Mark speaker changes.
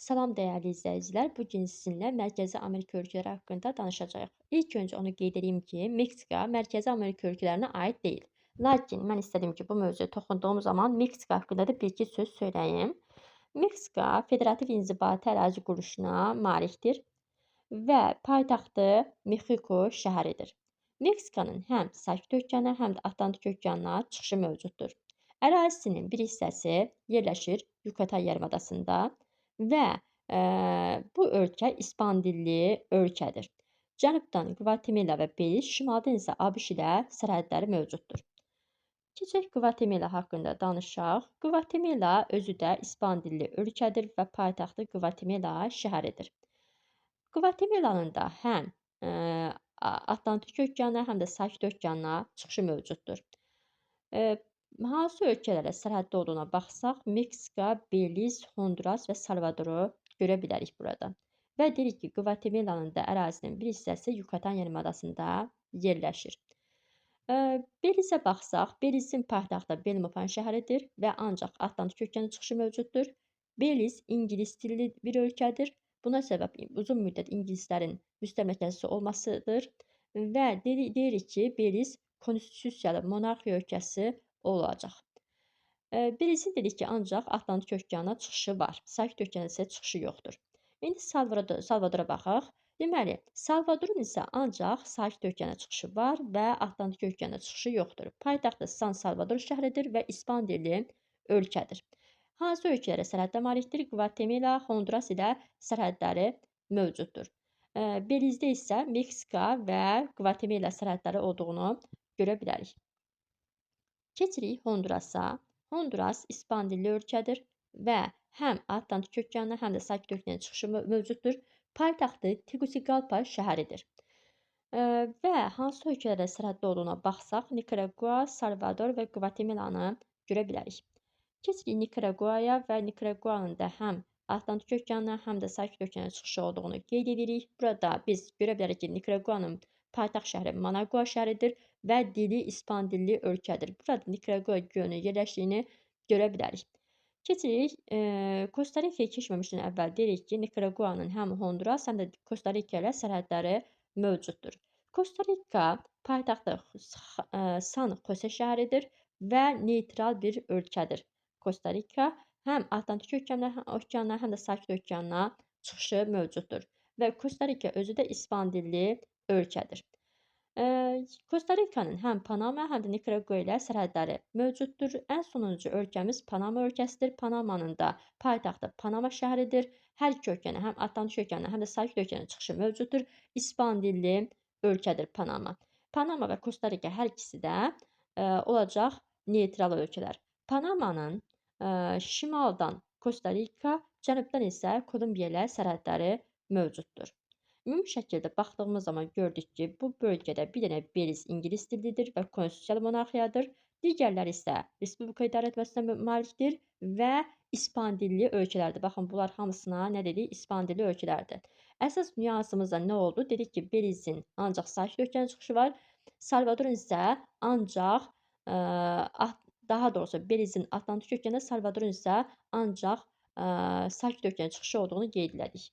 Speaker 1: Salam dəyərli izləyicilər. Bu gün sizinlə Mərkəzi Amerika ölkələri haqqında danışacağıq. İlk öncə onu qeyd edeyim ki, Meksika Mərkəzi Amerika ölkələrinə aid deyil. Lakin mən istədim ki, bu mövzuya toxunduğum zaman Meksika haqqında da bir-iki söz söyləyim. Meksika federativ inzibati ərazi quruluşuna malikdir və paytaxtı Mexiko şəhəridir. Meksikanın həm Sakit okeana, həm də Atlantik okeanına çıxışı mövcuddur. Ərazisinin bir hissəsi yerləşir Yucatan yarımadasında və bu ölkə İspan dilli ölkədir. Cənubdan Qvatemala və Beliz, şimaldan isə ABŞ ilə sərhədləri mövcuddur. Keçək Qvatemala haqqında danışaq. Qvatemala özü də İspan dilli ölkədir və paytaxtı Qvatemala şəhəridir. Qvatemalanın da həm Atlantik okeana, həm də Sakit okeanına çıxışı mövcuddur. Hansı ölkələrlə sərhəddə olduğuna baxsaq, Meksika, Beliz, Honduras və Salvadoru görə bilərik burada. Və deyirik ki, Qvatemalanın da ərazisinin bir hissəsi Yucatan yarımadasında yerləşir. Belizə baxsaq, Belizin paytaxtı Belmopan şəhəridir və ancaq Atlantik okeana çıxışı mövcuddur. Beliz ingilis dilli bir ölkədir. Buna səbəb uzun müddət ingilislərin müstəmləkəçisi olmasıdır və deyirik ki, Beliz konstitusiyalı monarxiya ölkəsi olacaq. Belizin dedik ki, ancaq Atlantik okeana çıxışı var. Sakit okeana isə çıxışı yoxdur. İndi Salvadora baxaq. Deməli, Salvadorun isə ancaq Sakit okeana çıxışı var və Atlantik okeana çıxışı yoxdur. Paytaxtı San Salvador şəhəridir və İspan dilli ölkədir. Hansı ölkələrə sərhəddə malikdir? Qvatemala, Honduras ilə sərhədləri mövcuddur. Belizdə isə Meksika və Qvatemala sərhədləri olduğunu görə bilərik. Keçirik Hondurasa. Honduras İspan dilli ölkədir və həm Atlantik okeana, həm də Sakit okeana çıxışı mövcuddur. Paytaxtı Tegucigalpa şəhəridir. Və hansı ölkələrlə sərhəddə olduğuna baxsaq, Nikaragua, Salvador və Qvatemalanı görə bilərik. Keçirik Nikaraguaya və Nikaraguanın da həm Atlantik okeana, həm də Sakit okeana çıxışı olduğunu qeyd edirik. Burada biz görə bilərik ki, Nikaraguanın paytaxt şəhəri Managua şəhəridir və dili İspan dilli ölkədir. Burada Nikaragua gölünün yerləşdiyini görə bilərik. Keçirik Costa Rica'ya keçməmişdən əvvəl deyirik ki, Nikaraguanın həm Honduras, həm də Costa Rica ilə sərhədləri mövcuddur. Costa Rica paytaxtı San Jose şəhəridir və neytral bir ölkədir. Costa Rica həm Atlantik okeanına, həm də Sakit okeanına çıxışı mövcuddur. Və Costa Rica özü də İspan dilli ölkədir. Costa Rica'nın həm Panama, həm də Nikaragua ilə sərhədləri mövcuddur. Ən sonuncu ölkəmiz Panama ölkəsidir. Panamanın da paytaxtı Panama şəhəridir. Hər iki okeana, həm Atlantik okeanına, həm də Sakit okeanına çıxışı mövcuddur. İspan dilli ölkədir Panama. Panama və Costa Rica hər ikisi də olacaq neytral ölkələr. Panamanın şimaldan Costa Rica, cənubdan isə Kolumbiya ilə sərhədləri mövcuddur. Ümumi şəkildə baxdığımız zaman gördük ki, bu bölgədə bir dənə Beliz ingilis dillidir və konstitusiyalı monarxiyadır. Digərləri isə respublika idarə etməsinə malikdir və İspan dilli ölkələrdir. Baxın, bunlar hamısına nə dedik? İspan dilli ölkələrdir. Əsas nüansımızda nə oldu? Dedik ki, Belizin ancaq Sakit okeana çıxışı var. Salvadorun isə ancaq daha doğrusu Belizin Atlantik okeana, Salvadorun isə ancaq Sakit okeana çıxışı olduğunu qeyd elədik.